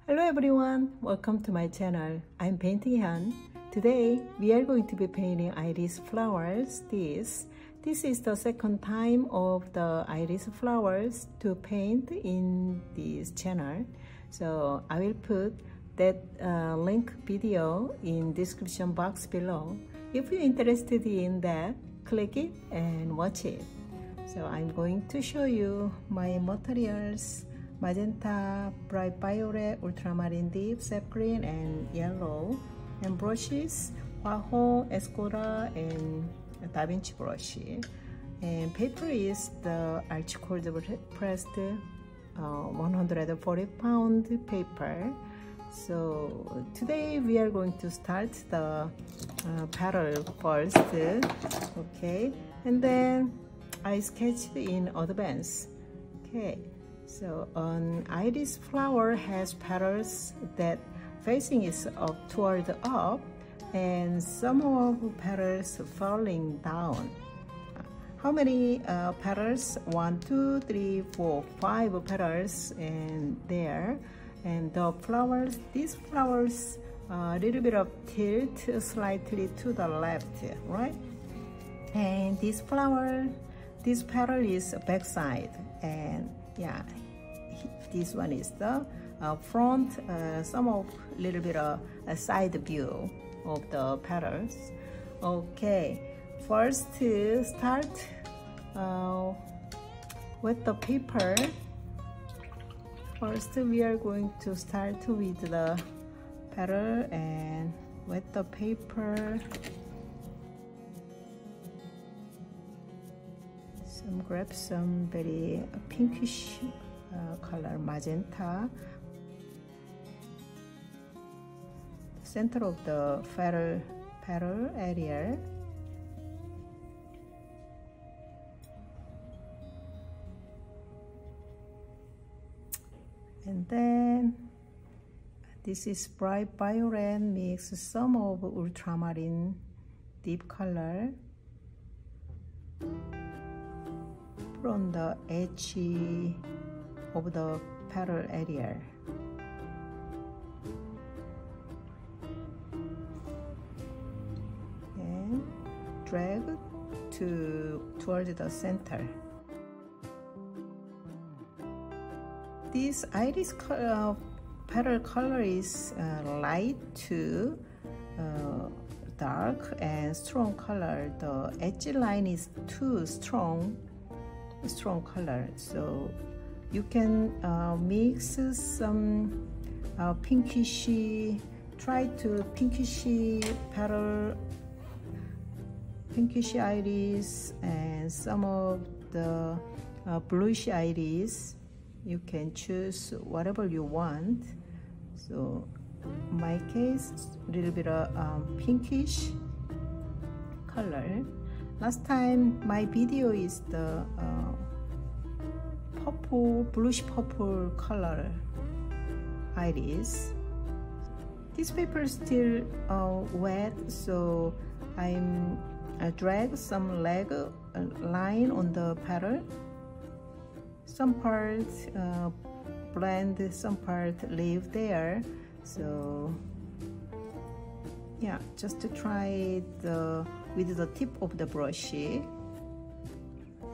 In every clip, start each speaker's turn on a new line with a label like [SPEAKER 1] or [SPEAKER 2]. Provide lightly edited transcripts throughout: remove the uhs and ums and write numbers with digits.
[SPEAKER 1] Hello everyone, welcome to my channel. I'm Painting Han. Today we are going to be painting iris flowers. This is the second time of the iris flowers to paint in this channel. So I will put that link video in description box below. If you're interested in that, click it and watch it. So I'm going to show you my materials: magenta, bright violet, ultramarine deep, sap green, and yellow. And brushes, Waho, Escoda, and Da Vinci brush. And paper is the arch cold pressed 140-pound paper. So today we are going to start the petal first, okay, and then I sketched in advance. Okay, so an iris flower has petals that facing is up toward up, and some of petals falling down. How many petals? 1, 2, 3, 4, 5 petals, and there. And the flowers, these flowers, a little bit of tilt slightly to the left, right? And this flower, this petal is back side, and yeah, this one is the front, some of little bit of a side view of the petals. Okay, first start with the paper. First we are going to start with the petal and with the paper. Grab some very pinkish color, magenta. Center of the petal area. And then this is bright violet mix some of ultramarine deep color on the edge of the petal area. And drag towards the center. This iris petal color is light to dark and strong color. The edge line is too strong color, so you can mix some pinkish, try to pinkish petal, pinkish iris, and some of the bluish iris. You can choose whatever you want. So in my case, a little bit of pinkish color. Last time my video is the purple, bluish purple color iris. This paper is still wet, so I drag some leg line on the petal. Some part blend, some part leave there. So yeah, just to try with the tip of the brush.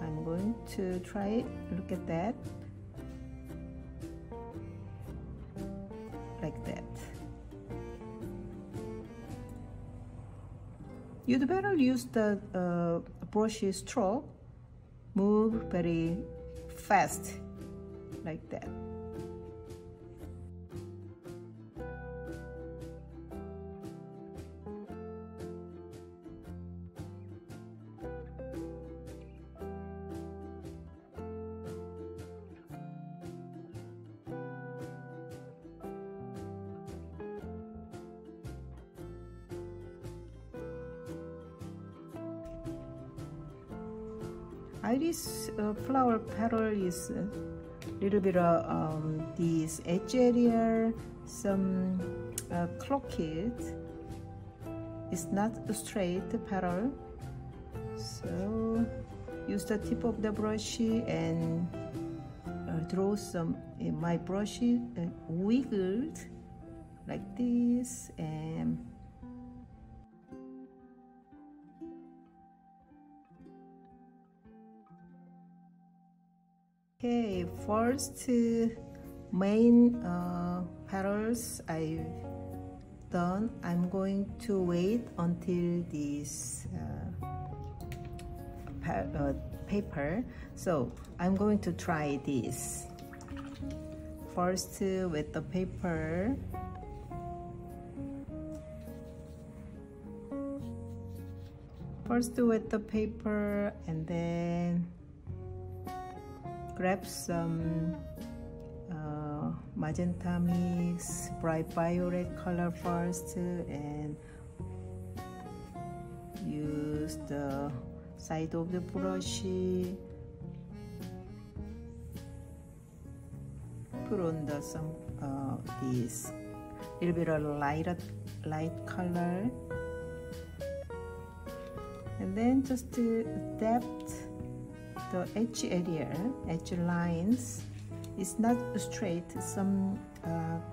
[SPEAKER 1] I'm going to try it. Look at that, like that. You'd better use the brush stroke, move very fast, like that. Iris flower petal is a little bit of this edge area, some crooked. It's not a straight petal, so use the tip of the brush and draw some, my brush wiggled like this, and okay, first main petals I've done. I'm going to wait until this paper. So I'm going to try this first with the paper. First with the paper, and then grab some magenta mix, bright violet color first, and use the side of the brush, put on the some this little bit of light color, and then just to depth the edge area, edge lines. It's not straight, some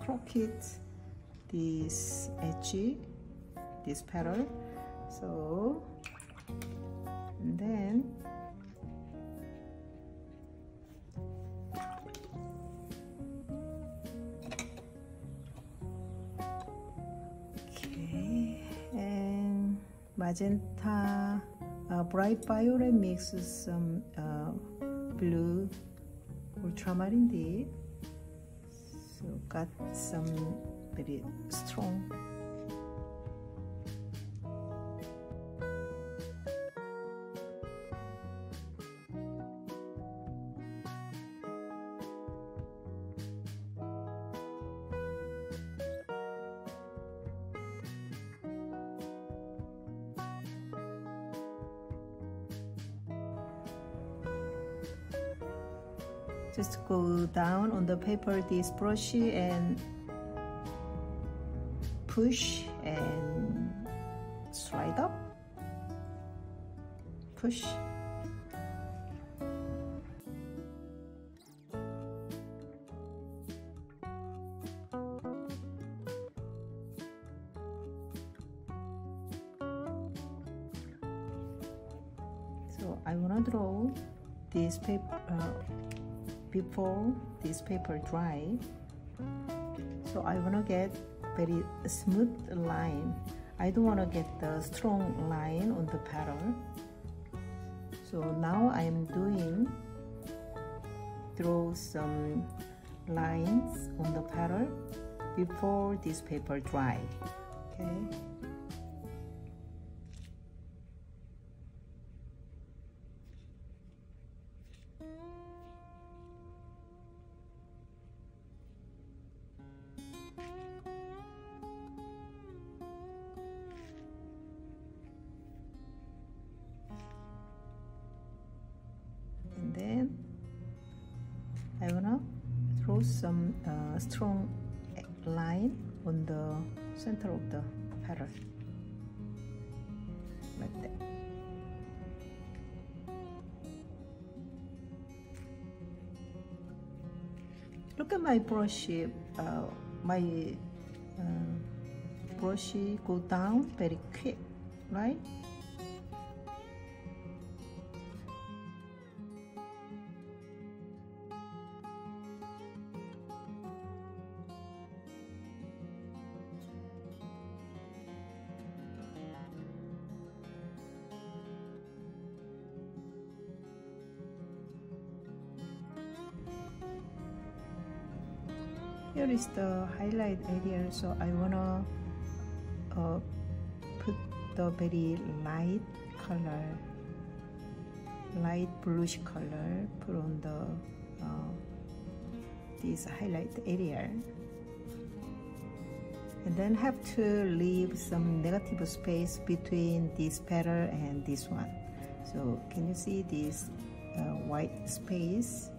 [SPEAKER 1] crooked this edge, this petal. So, and then okay, and magenta, bright violet mixes some blue ultramarine dip, so got some very strong. Just go down on the paper, this brush, and push and slide up, push. So I wanna draw this paper before this paper dry, so I want to get very smooth line. I don't want to get the strong line on the petal. So now I am draw some lines on the petal before this paper dry. Okay. And then I wanna throw some strong line on the center of the petal, like that. Look at my brush, brush go down very quick, right? Here is the highlight area, so I wanna put the very light color, light bluish color, put on the this highlight area, and then have to leave some negative space between this petal and this one. So can you see this white space?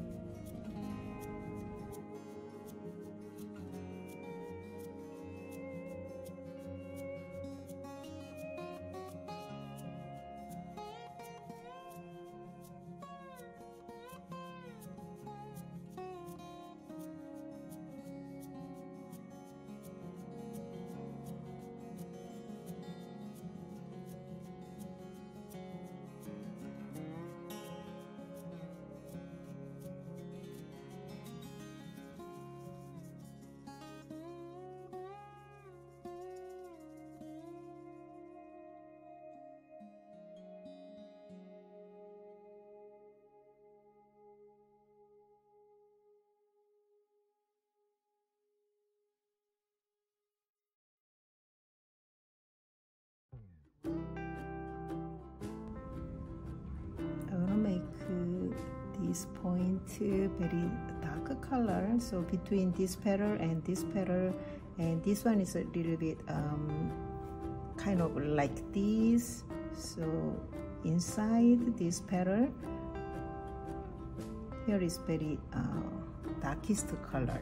[SPEAKER 1] this point very dark color. So between this petal and this petal, and this one is a little bit kind of like this. So inside this petal, here is very darkest color.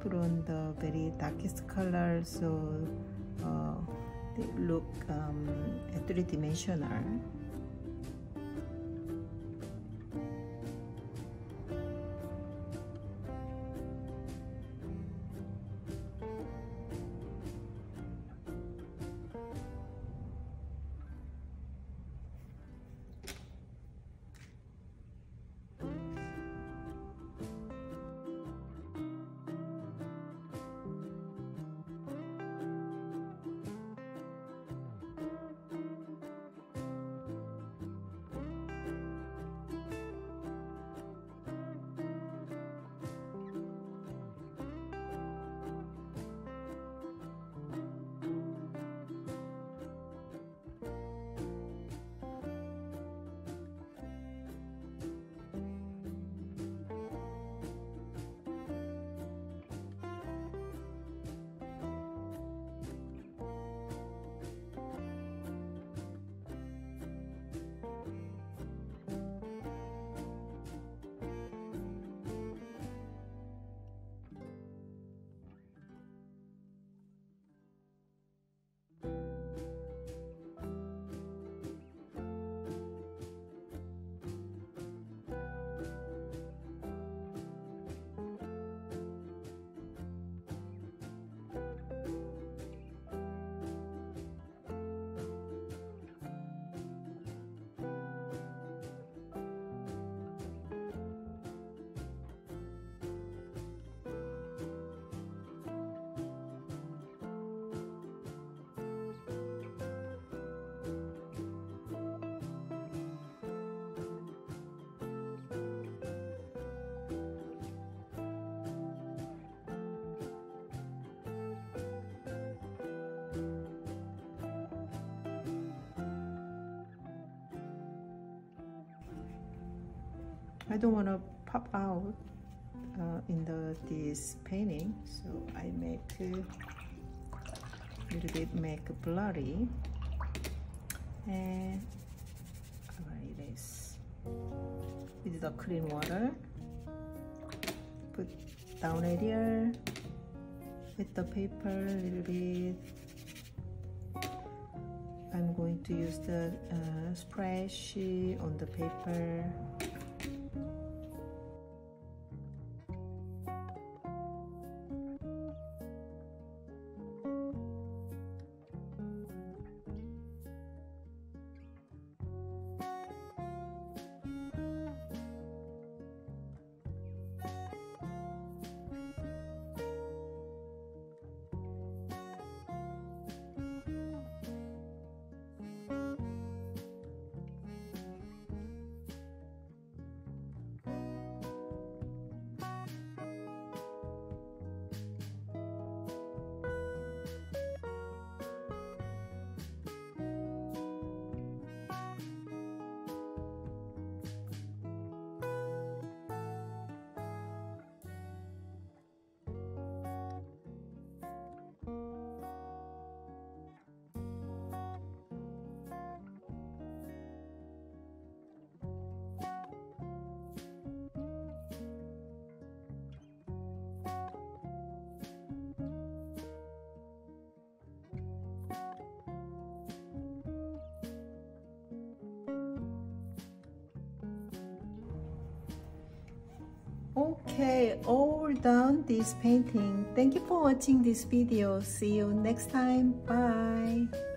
[SPEAKER 1] Put on the very darkest color, so they look three-dimensional. I don't want to pop out in this painting, so I make a little bit blurry, and apply this with the clean water. Put down area with the paper a little bit. I'm going to use the splash on the paper. Okay, all done this painting. Thank you for watching this video. See you next time. Bye.